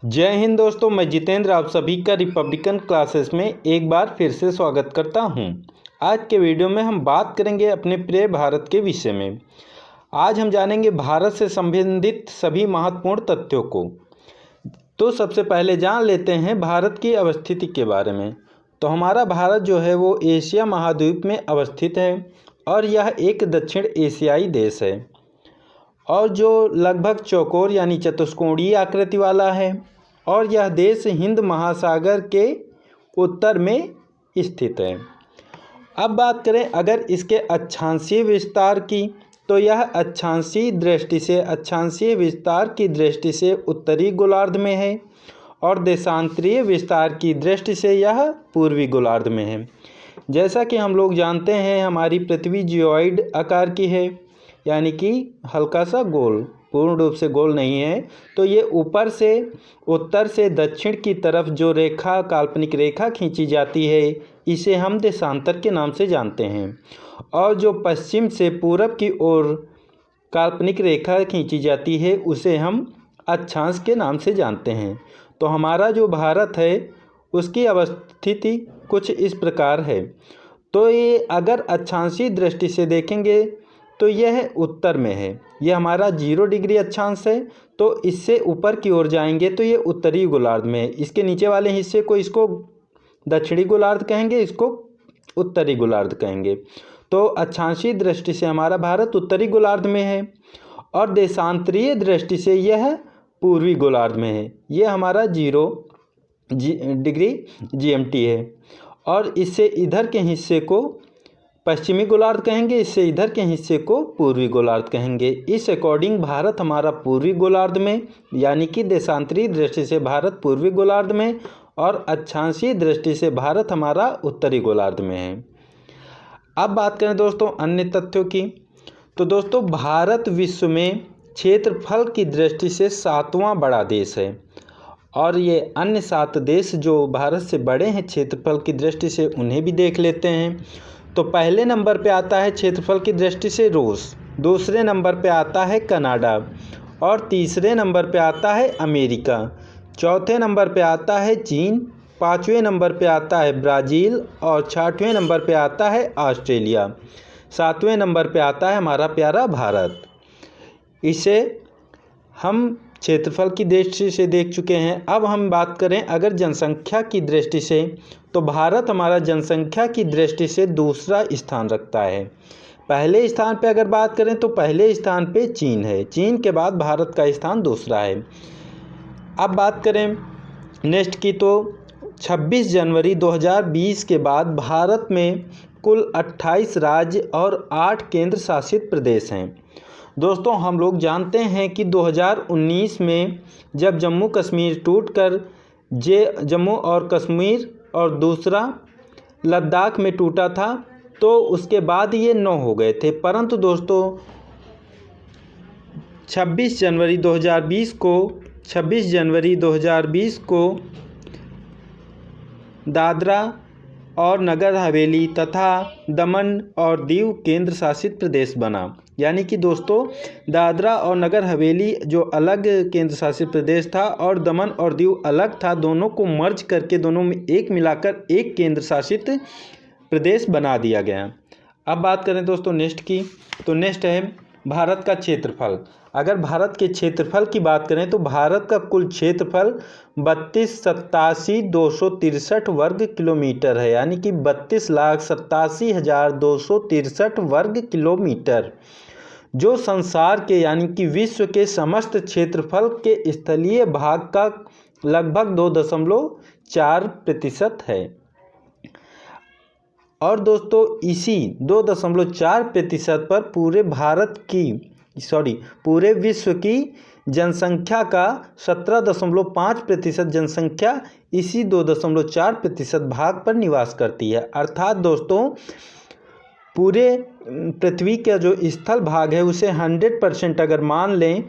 जय हिंद दोस्तों, मैं जितेंद्र आप सभी का रिपब्लिकन क्लासेस में एक बार फिर से स्वागत करता हूं। आज के वीडियो में हम बात करेंगे अपने प्रिय भारत के विषय में। आज हम जानेंगे भारत से संबंधित सभी महत्वपूर्ण तथ्यों को। तो सबसे पहले जान लेते हैं भारत की अवस्थिति के बारे में। तो हमारा भारत जो है वो एशिया महाद्वीप में अवस्थित है और यह एक दक्षिण एशियाई देश है और जो लगभग चौकोर यानी चतुष्कोणीय आकृति वाला है और यह देश हिंद महासागर के उत्तर में स्थित है। अब बात करें अगर इसके अक्षांशीय विस्तार की, तो यह अक्षांशीय विस्तार की दृष्टि से उत्तरी गोलार्ध में है और देशांतरीय विस्तार की दृष्टि से यह पूर्वी गोलार्ध में है। जैसा कि हम लोग जानते हैं हमारी पृथ्वी जियोइड आकार की है, यानी कि हल्का सा गोल, पूर्ण रूप से गोल नहीं है। तो ये ऊपर से उत्तर से दक्षिण की तरफ जो रेखा, काल्पनिक रेखा खींची जाती है, इसे हम देशांतर के नाम से जानते हैं। और जो पश्चिम से पूरब की ओर काल्पनिक रेखा खींची जाती है उसे हम अक्षांश के नाम से जानते हैं। तो हमारा जो भारत है उसकी अवस्थिति कुछ इस प्रकार है। तो ये अगर अक्षांशीय दृष्टि से देखेंगे तो यह उत्तर में है, यह हमारा 0 डिग्री अक्षांश है। तो इससे ऊपर की ओर जाएंगे तो ये उत्तरी गोलार्ध में है। इसके नीचे वाले हिस्से को इसको दक्षिणी गोलार्ध कहेंगे, इसको उत्तरी गोलार्ध कहेंगे। तो अक्षांशीय दृष्टि से हमारा भारत उत्तरी गोलार्ध में है और देशांतरीय दृष्टि से यह पूर्वी गोलार्ध में है। यह हमारा 0 डिग्री GMT है और इससे इधर के हिस्से को पश्चिमी गोलार्ध कहेंगे, इससे इधर के हिस्से को पूर्वी गोलार्ध कहेंगे। इस अकॉर्डिंग भारत हमारा पूर्वी गोलार्ध में, यानी कि देशांतरीय दृष्टि से भारत पूर्वी गोलार्ध में और अक्षांशीय दृष्टि से भारत हमारा उत्तरी गोलार्ध में है। अब बात करें दोस्तों अन्य तथ्यों की। तो दोस्तों भारत विश्व में क्षेत्रफल की दृष्टि से 7वां बड़ा देश है और ये अन्य 7 देश जो भारत से बड़े हैं क्षेत्रफल की दृष्टि से उन्हें भी देख लेते हैं। तो पहले नंबर पे आता है क्षेत्रफल की दृष्टि से रूस, दूसरे नंबर पे आता है कनाडा और तीसरे नंबर पे आता है अमेरिका, चौथे नंबर पे आता है चीन, पाँचवें नंबर पे आता है ब्राज़ील और छठवें नंबर पे आता है ऑस्ट्रेलिया, सातवें नंबर पे आता है हमारा प्यारा भारत। इसे हम क्षेत्रफल की दृष्टि से देख चुके हैं। अब हम बात करें अगर जनसंख्या की दृष्टि से, तो भारत हमारा जनसंख्या की दृष्टि से दूसरा स्थान रखता है। पहले स्थान पे अगर बात करें तो पहले स्थान पे चीन है, चीन के बाद भारत का स्थान दूसरा है। अब बात करें नेक्स्ट की, तो 26 जनवरी 2020 के बाद भारत में कुल 28 राज्य और 8 केंद्र शासित प्रदेश हैं। दोस्तों हम लोग जानते हैं कि 2019 में जब जम्मू कश्मीर टूटकर जम्मू और कश्मीर और दूसरा लद्दाख में टूटा था, तो उसके बाद ये 9 हो गए थे। परंतु दोस्तों 26 जनवरी 2020 को दादरा और नगर हवेली तथा दमन और दीव केंद्र शासित प्रदेश बना। यानी कि दोस्तों दादरा और नगर हवेली जो अलग केंद्र शासित प्रदेश था और दमन और दीव अलग था, दोनों को मर्ज करके दोनों में एक मिलाकर एक केंद्र शासित प्रदेश बना दिया गया। अब बात करें दोस्तों नेक्स्ट की, तो नेक्स्ट है भारत का क्षेत्रफल। अगर भारत के क्षेत्रफल की बात करें तो भारत का कुल क्षेत्रफल 32,87,263 वर्ग किलोमीटर है, यानी कि 32,87,263 वर्ग किलोमीटर, जो संसार के यानी कि विश्व के समस्त क्षेत्रफल के स्थलीय भाग का लगभग 2.4% है। और दोस्तों इसी 2.4% पर पूरे विश्व की जनसंख्या का 17.5% जनसंख्या इसी 2.4% भाग पर निवास करती है। अर्थात दोस्तों पूरे पृथ्वी का जो स्थल भाग है उसे 100% अगर मान लें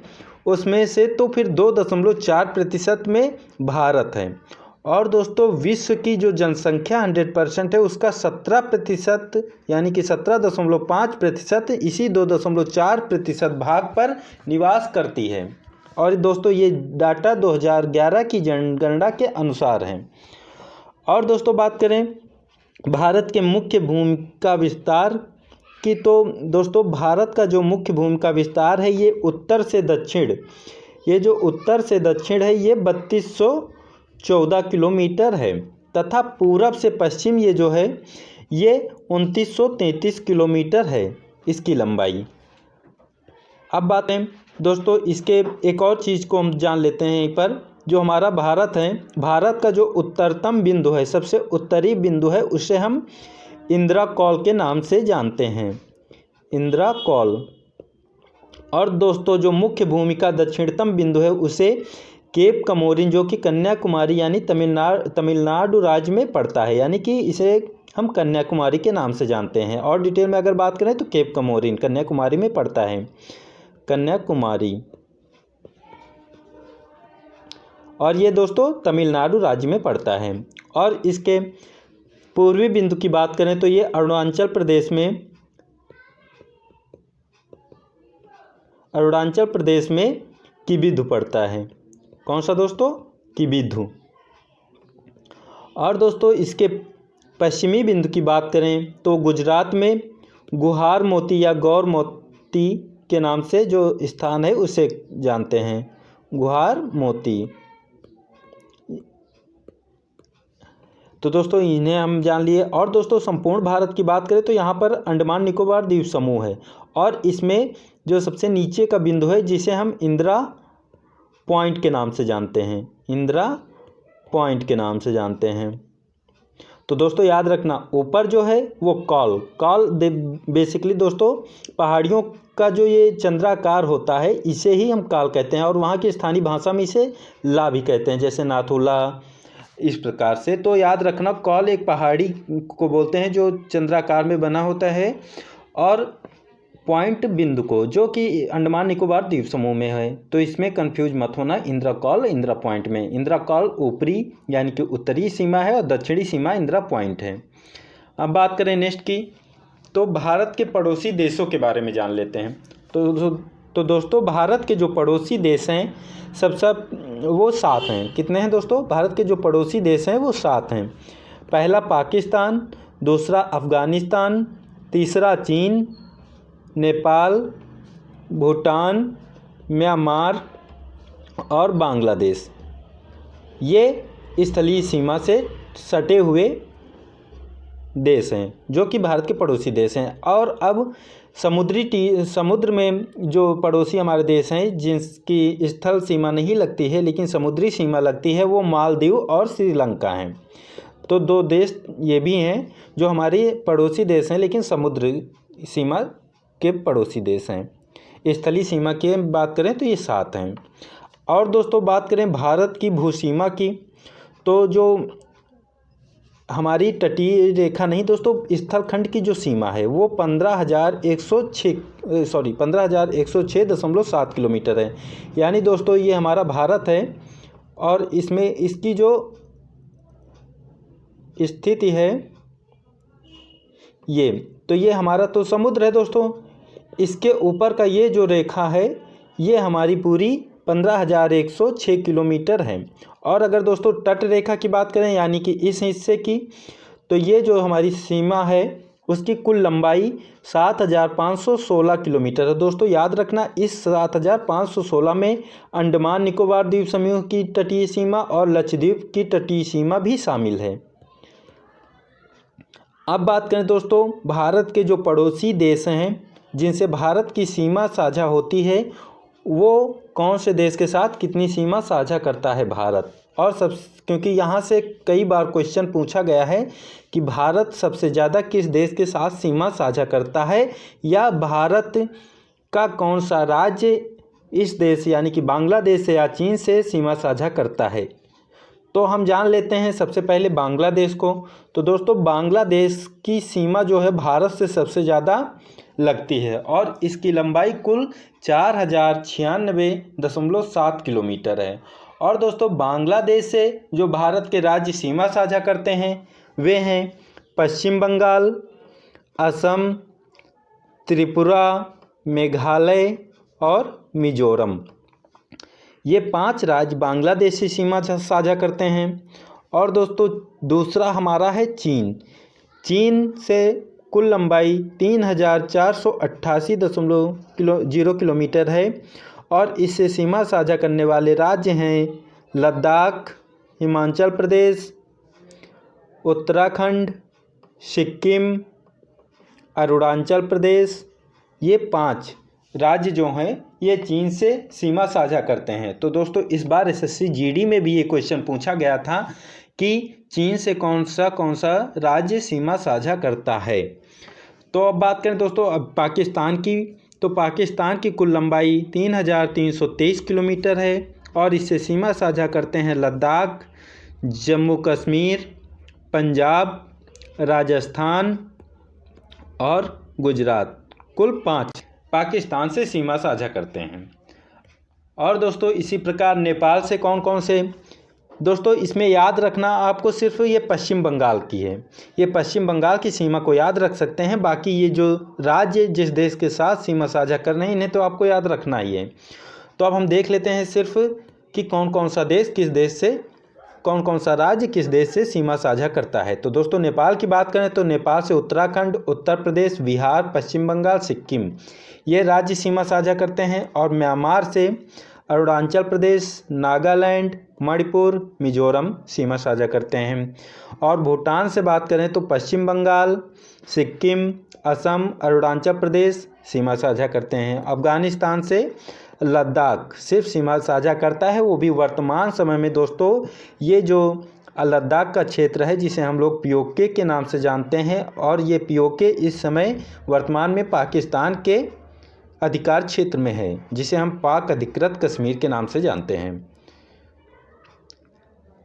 उसमें से, तो फिर 2.4% में भारत है। और दोस्तों विश्व की जो जनसंख्या 100% है उसका 17% यानी कि 17.5% इसी 2.4% भाग पर निवास करती है। और दोस्तों ये डाटा 2011 की जनगणना के अनुसार हैं। और दोस्तों बात करें भारत के मुख्य भूमिका विस्तार की, तो दोस्तों भारत का जो मुख्य भूमिका विस्तार है ये उत्तर से दक्षिण, ये जो उत्तर से दक्षिण है ये 3214 किलोमीटर है, तथा पूरब से पश्चिम ये जो है ये 2933 किलोमीटर है इसकी लंबाई। अब बात है दोस्तों इसके एक और चीज़ को हम जान लेते हैं यहीं पर, जो हमारा भारत है, भारत का जो उत्तरतम बिंदु है, सबसे उत्तरी बिंदु है, उसे हम इंदिरा कॉल के नाम से जानते हैं, इंदिरा कॉल। और दोस्तों जो मुख्य भूमि का दक्षिणतम बिंदु है उसे केप कमोरिन, जो कि कन्याकुमारी यानी तमिलनाडु राज्य में पड़ता है, यानी कि इसे हम कन्याकुमारी के नाम से जानते हैं। और डिटेल में अगर बात करें तो केप कमोरिन कन्याकुमारी में पड़ता है, कन्याकुमारी, और ये दोस्तों तमिलनाडु राज्य में पड़ता है। और इसके पूर्वी बिंदु की बात करें तो ये अरुणाचल प्रदेश में किबिधु पड़ता है। कौन सा दोस्तों? किबिधु। और दोस्तों इसके पश्चिमी बिंदु की बात करें तो गुजरात में गुहार मोती या गौर मोती के नाम से जो स्थान है उसे जानते हैं, गुहार मोती। तो दोस्तों इन्हें हम जान लिए। और दोस्तों संपूर्ण भारत की बात करें तो यहाँ पर अंडमान निकोबार द्वीप समूह है, और इसमें जो सबसे नीचे का बिंदु है जिसे हम इंदिरा पॉइंट के नाम से जानते हैं, इंदिरा पॉइंट के नाम से जानते हैं। तो दोस्तों याद रखना ऊपर जो है वो कॉल बेसिकली दोस्तों पहाड़ियों का जो ये चंद्राकार होता है इसे ही हम काल कहते हैं, और वहाँ की स्थानीय भाषा में इसे ला भी कहते हैं, जैसे नाथुला, इस प्रकार से। तो याद रखना कॉल एक पहाड़ी को बोलते हैं जो चंद्राकार में बना होता है, और पॉइंट बिंदु को जो कि अंडमान निकोबार द्वीप समूह में है। तो इसमें कंफ्यूज मत होना इंदिरा कॉल इंदिरा पॉइंट में। इंदिरा कॉल ऊपरी यानी कि उत्तरी सीमा है और दक्षिणी सीमा इंदिरा पॉइंट है। अब बात करें नेक्स्ट की, तो भारत के पड़ोसी देशों के बारे में जान लेते हैं। तो दोस्तों भारत के जो पड़ोसी देश हैं वो 7 हैं। कितने हैं दोस्तों? भारत के जो पड़ोसी देश हैं वो 7 हैं। पहला पाकिस्तान, दूसरा अफ़गानिस्तान, तीसरा चीन, नेपाल, भूटान, म्यांमार और बांग्लादेश। ये स्थलीय सीमा से सटे हुए देश हैं जो कि भारत के पड़ोसी देश हैं। और अब समुद्र में जो पड़ोसी हमारे देश हैं जिसकी स्थल सीमा नहीं लगती है लेकिन समुद्री सीमा लगती है, वो मालदीव और श्रीलंका हैं। तो 2 देश ये भी हैं जो हमारे पड़ोसी देश हैं लेकिन समुद्र सीमा के पड़ोसी देश हैं। स्थलीय सीमा की बात करें तो ये 7 हैं। और दोस्तों बात करें भारत की भूसीमा की, तो जो हमारी तटीय रेखा नहीं दोस्तों, स्थलखंड की जो सीमा है वो 15,106.7 किलोमीटर है। यानी दोस्तों ये हमारा भारत है, और इसमें इसकी जो स्थिति है ये हमारा तो समुद्र है दोस्तों, इसके ऊपर का ये जो रेखा है ये हमारी पूरी 15,106 किलोमीटर है। और अगर दोस्तों तट रेखा की बात करें यानी कि इस हिस्से की, तो ये जो हमारी सीमा है उसकी कुल लंबाई 7,516 किलोमीटर है। दोस्तों याद रखना इस 7,516 में अंडमान निकोबार द्वीप समूह की तटीय सीमा और लक्षद्वीप की तटीय सीमा भी शामिल है। अब बात करें दोस्तों भारत के जो पड़ोसी देश हैं जिनसे भारत की सीमा साझा होती है, वो कौन से देश के साथ कितनी सीमा साझा करता है भारत। और क्योंकि यहाँ से कई बार क्वेश्चन पूछा गया है कि भारत सबसे ज़्यादा किस देश के साथ सीमा साझा करता है, या भारत का कौन सा राज्य इस देश यानी कि बांग्लादेश या चीन से सीमा साझा करता है। तो हम जान लेते हैं सबसे पहले बांग्लादेश को। तो दोस्तों बांग्लादेश की सीमा जो है भारत से सबसे ज़्यादा लगती है, और इसकी लंबाई कुल 4,096.7 किलोमीटर है। और दोस्तों बांग्लादेश से जो भारत के राज्य सीमा साझा करते हैं वे हैं पश्चिम बंगाल, असम, त्रिपुरा, मेघालय और मिजोरम। ये 5 राज्य बांग्लादेश से सीमा साझा करते हैं। और दोस्तों दूसरा हमारा है चीन। चीन से कुल लंबाई 3488.0 किलोमीटर है और इससे सीमा साझा करने वाले राज्य हैं लद्दाख, हिमाचल प्रदेश, उत्तराखंड, सिक्किम, अरुणाचल प्रदेश। ये 5 राज्य जो हैं ये चीन से सीमा साझा करते हैं। तो दोस्तों इस बार एसएससी जीडी में भी ये क्वेश्चन पूछा गया था कि चीन से कौन सा राज्य सीमा साझा करता है। तो अब बात करें दोस्तों अब पाकिस्तान की, तो पाकिस्तान की कुल लंबाई 3323 किलोमीटर है और इससे सीमा साझा करते हैं लद्दाख, जम्मू कश्मीर, पंजाब, राजस्थान और गुजरात। कुल 5 पाकिस्तान से सीमा साझा करते हैं। और दोस्तों इसी प्रकार नेपाल से कौन कौन से, दोस्तों इसमें याद रखना आपको सिर्फ ये पश्चिम बंगाल की है, ये पश्चिम बंगाल की सीमा को याद रख सकते हैं। बाकी ये जो राज्य जिस देश के साथ सीमा साझा कर रहे हैं इन्हें तो आपको याद रखना ही है। तो अब हम देख लेते हैं सिर्फ कि कौन कौन सा देश किस देश से, कौन कौन सा राज्य किस देश से सीमा साझा करता है। तो दोस्तों नेपाल की बात करें तो नेपाल से उत्तराखंड, उत्तर प्रदेश, बिहार, पश्चिम बंगाल, सिक्किम ये राज्य सीमा साझा करते हैं। और म्यांमार से अरुणाचल प्रदेश, नागालैंड, मणिपुर, मिजोरम सीमा साझा करते हैं। और भूटान से बात करें तो पश्चिम बंगाल, सिक्किम, असम, अरुणाचल प्रदेश सीमा साझा करते हैं। अफगानिस्तान से लद्दाख सिर्फ सीमा साझा करता है, वो भी वर्तमान समय में दोस्तों ये जो लद्दाख का क्षेत्र है जिसे हम लोग पीओके के नाम से जानते हैं और ये पीओके इस समय वर्तमान में पाकिस्तान के अधिकार क्षेत्र में है जिसे हम पाक अधिकृत कश्मीर के नाम से जानते हैं।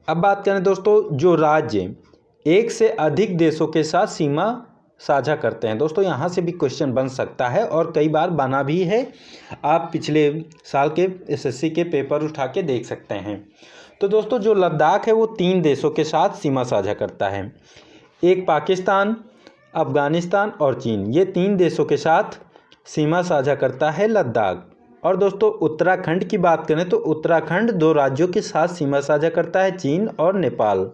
अब बात करें दोस्तों जो राज्य एक से अधिक देशों के साथ सीमा साझा करते हैं, दोस्तों यहाँ से भी क्वेश्चन बन सकता है और कई बार बना भी है। आप पिछले साल के एसएससी के पेपर उठा के देख सकते हैं। तो दोस्तों जो लद्दाख है वो 3 देशों के साथ सीमा साझा करता है, एक पाकिस्तान, अफगानिस्तान और चीन, ये 3 देशों के साथ सीमा साझा करता है लद्दाख। और दोस्तों उत्तराखंड की बात करें तो उत्तराखंड 2 राज्यों के साथ सीमा साझा करता है, चीन और नेपाल।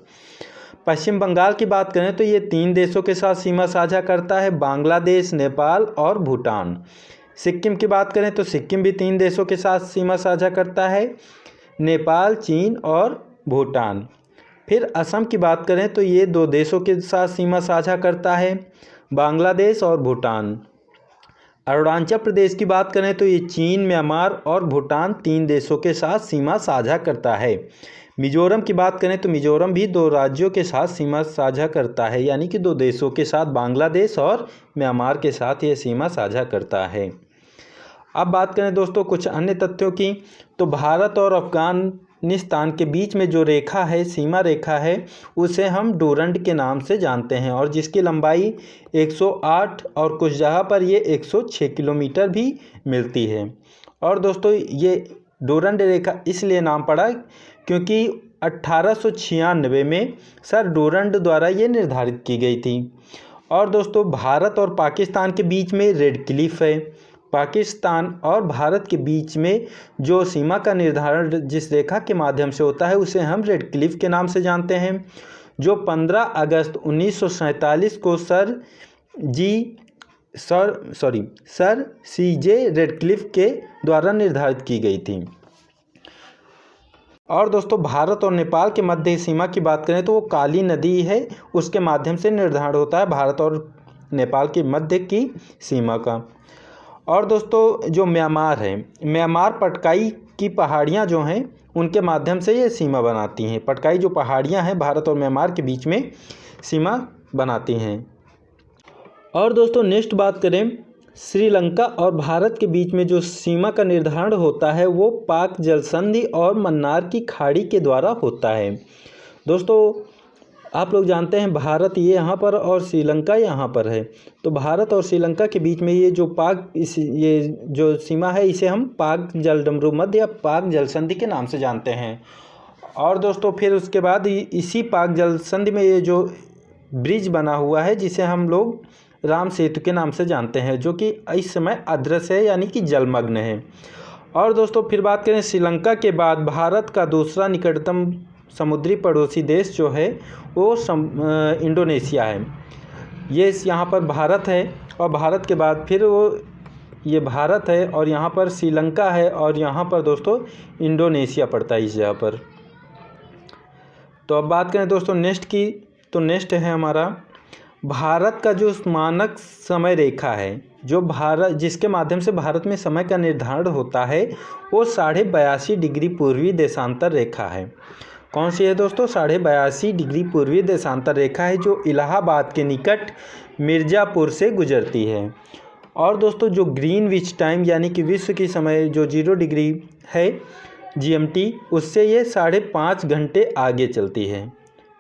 पश्चिम बंगाल की बात करें तो ये 3 देशों के साथ सीमा साझा करता है, बांग्लादेश, नेपाल और भूटान। सिक्किम की बात करें तो सिक्किम भी 3 देशों के साथ सीमा साझा करता है, नेपाल, चीन और भूटान। फिर असम की बात करें तो ये 2 देशों के साथ सीमा साझा करता है, बांग्लादेश और भूटान। अरुणाचल प्रदेश की बात करें तो ये चीन, म्यांमार और भूटान 3 देशों के साथ सीमा साझा करता है। मिजोरम की बात करें तो मिजोरम भी 2 राज्यों के साथ सीमा साझा करता है, यानी कि 2 देशों के साथ, बांग्लादेश और म्यांमार के साथ ये सीमा साझा करता है। अब बात करें दोस्तों कुछ अन्य तथ्यों की, तो भारत और अफगानिस्तान के बीच में जो रेखा है, सीमा रेखा है, उसे हम डूरंड के नाम से जानते हैं और जिसकी लंबाई 108 और कुछ जगह पर ये 106 किलोमीटर भी मिलती है। और दोस्तों ये डूरंड रेखा इसलिए नाम पड़ा क्योंकि 1896 में सर डूरंड द्वारा ये निर्धारित की गई थी। और दोस्तों भारत और पाकिस्तान के बीच में रेड क्लिफ है। पाकिस्तान और भारत के बीच में जो सीमा का निर्धारण जिस रेखा के माध्यम से होता है उसे हम रेड क्लिफ के नाम से जानते हैं, जो 15 अगस्त 1947 को सर CJ रेडक्लिफ के द्वारा निर्धारित की गई थी। और दोस्तों भारत और नेपाल के मध्य सीमा की बात करें तो वो काली नदी है, उसके माध्यम से निर्धारण होता है भारत और नेपाल के मध्य की सीमा का। और दोस्तों जो म्यांमार है, म्यांमार पटकाई की पहाड़ियाँ जो हैं उनके माध्यम से ये सीमा बनाती हैं। पटकाई जो पहाड़ियाँ हैं भारत और म्यांमार के बीच में सीमा बनाती हैं। और दोस्तों नेक्स्ट बात करें, श्रीलंका और भारत के बीच में जो सीमा का निर्धारण होता है वो पाक जल संधि और मन्नार की खाड़ी के द्वारा होता है। दोस्तों आप लोग जानते हैं भारत ये यहाँ पर और श्रीलंका यहाँ पर है, तो भारत और श्रीलंका के बीच में ये जो सीमा है इसे हम पाक जलडमरू मध्य या पाक जल संधि के नाम से जानते हैं। और दोस्तों फिर उसके बाद इसी पाक जल संधि में ये जो ब्रिज बना हुआ है जिसे हम लोग राम सेतु के नाम से जानते हैं, जो कि इस समय अदृश्य है यानी कि जलमग्न है। और दोस्तों फिर बात करें श्रीलंका के बाद भारत का दूसरा निकटतम समुद्री पड़ोसी देश जो है वो इंडोनेशिया है। ये यहाँ पर भारत है और भारत के बाद फिर वो ये भारत है और यहाँ पर श्रीलंका है और यहाँ पर दोस्तों इंडोनेशिया पड़ता है इस जगह पर। तो अब बात करें दोस्तों नेक्स्ट की, तो नेक्स्ट है हमारा भारत का जो मानक समय रेखा है, जो भारत जिसके माध्यम से भारत में समय का निर्धारण होता है वो 82.5 डिग्री पूर्वी देशांतर रेखा है। कौन सी है दोस्तों? 82.5 डिग्री पूर्वी देशांतर रेखा है जो इलाहाबाद के निकट मिर्ज़ापुर से गुजरती है। और दोस्तों जो ग्रीनविच टाइम यानी कि विश्व की समय जो 0 डिग्री है GMT, उससे ये 5.5 घंटे आगे चलती है।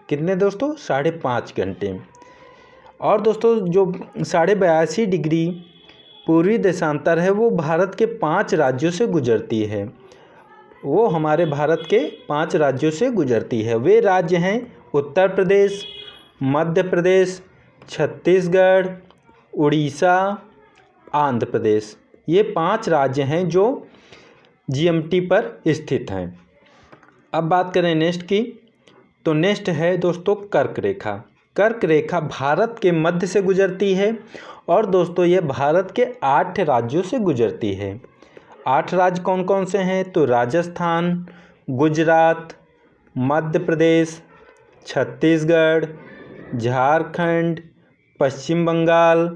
कितने दोस्तों? 5.5 घंटे। और दोस्तों जो 82.5 डिग्री पूर्वी देशांतर है वो भारत के 5 राज्यों से गुजरती है। वो हमारे भारत के 5 राज्यों से गुजरती है। वे राज्य हैं उत्तर प्रदेश, मध्य प्रदेश, छत्तीसगढ़, उड़ीसा, आंध्र प्रदेश। ये 5 राज्य हैं जो GMT पर स्थित हैं। अब बात करें नेक्स्ट की, तो नेक्स्ट है दोस्तों कर्क रेखा। कर्क रेखा भारत के मध्य से गुजरती है और दोस्तों ये भारत के 8 राज्यों से गुजरती है। 8 राज्य कौन कौन से हैं? तो राजस्थान, गुजरात, मध्य प्रदेश, छत्तीसगढ़, झारखंड, पश्चिम बंगाल,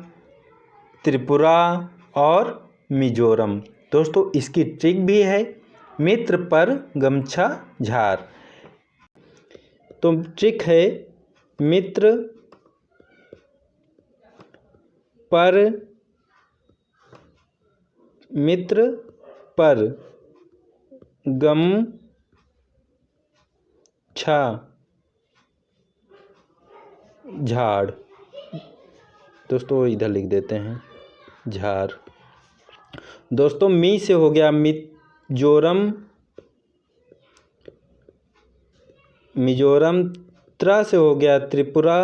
त्रिपुरा और मिजोरम। दोस्तों इसकी ट्रिक भी है, मित्र पर गमछा झार। तो ट्रिक है मित्र पर गमछा झाड़। दोस्तों इधर लिख देते हैं झार। दोस्तों मी से हो गया मिजोरम, त्रा से हो गया त्रिपुरा,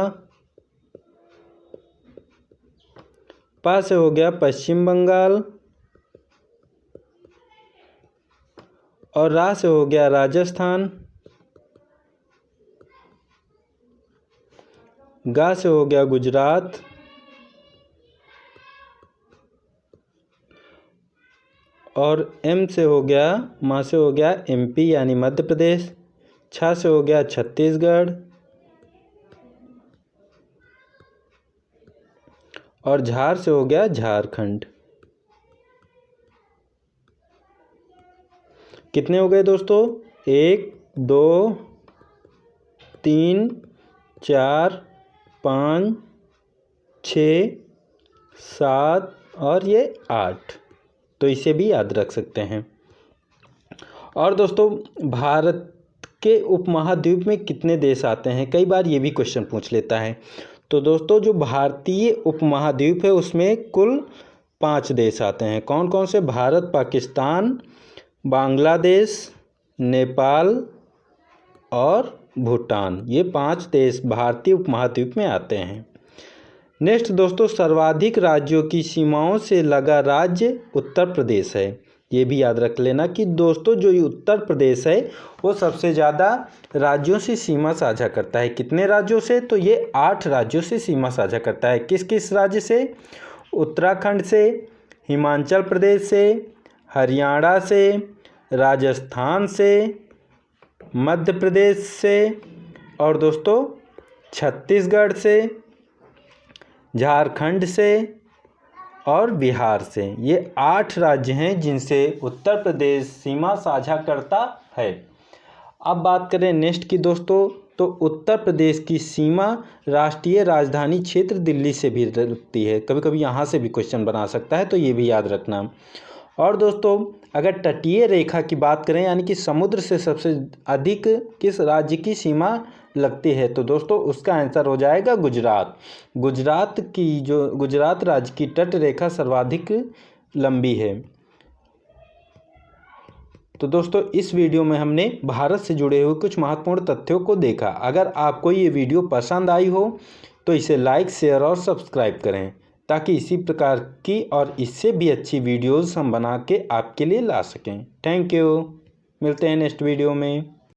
पा से हो गया पश्चिम बंगाल और रा से हो गया राजस्थान, गा से हो गया गुजरात और एम से हो गया मा से हो गया MP यानी मध्य प्रदेश, छा से हो गया छत्तीसगढ़ और झार से हो गया झारखंड। कितने हो गए दोस्तों? 1 2 3 4 5 6 7 और ये 8। तो इसे भी याद रख सकते हैं। और दोस्तों भारत के उपमहाद्वीप में कितने देश आते हैं? कई बार ये भी क्वेश्चन पूछ लेता है। तो दोस्तों जो भारतीय उपमहाद्वीप है उसमें कुल 5 देश आते हैं। कौन कौन से? भारत, पाकिस्तान, बांग्लादेश, नेपाल और भूटान। ये 5 देश भारतीय उपमहाद्वीप में आते हैं। नेक्स्ट दोस्तों सर्वाधिक राज्यों की सीमाओं से लगा राज्य उत्तर प्रदेश है। ये भी याद रख लेना कि दोस्तों जो ये उत्तर प्रदेश है वो सबसे ज़्यादा राज्यों से सीमा साझा करता है। कितने राज्यों से? तो ये 8 राज्यों से सीमा साझा करता है। किस किस राज्य से? उत्तराखंड से, हिमाचल प्रदेश से, हरियाणा से, राजस्थान से, मध्य प्रदेश से और दोस्तों छत्तीसगढ़ से, झारखंड से और बिहार से। ये 8 राज्य हैं जिनसे उत्तर प्रदेश सीमा साझा करता है। अब बात करें नेक्स्ट की दोस्तों, तो उत्तर प्रदेश की सीमा राष्ट्रीय राजधानी क्षेत्र दिल्ली से भी लगती है। कभी कभी यहाँ से भी क्वेश्चन बना सकता है, तो ये भी याद रखना। और दोस्तों अगर तटीय रेखा की बात करें यानी कि समुद्र से सबसे अधिक किस राज्य की सीमा लगती है, तो दोस्तों उसका आंसर हो जाएगा गुजरात। गुजरात राज्य की तट रेखा सर्वाधिक लंबी है। तो दोस्तों इस वीडियो में हमने भारत से जुड़े हुए कुछ महत्वपूर्ण तथ्यों को देखा। अगर आपको ये वीडियो पसंद आई हो तो इसे लाइक, शेयर और सब्सक्राइब करें ताकि इसी प्रकार की और इससे भी अच्छी वीडियोज़ हम बना के आपके लिए ला सकें। Thank you. मिलते हैं नेक्स्ट वीडियो में।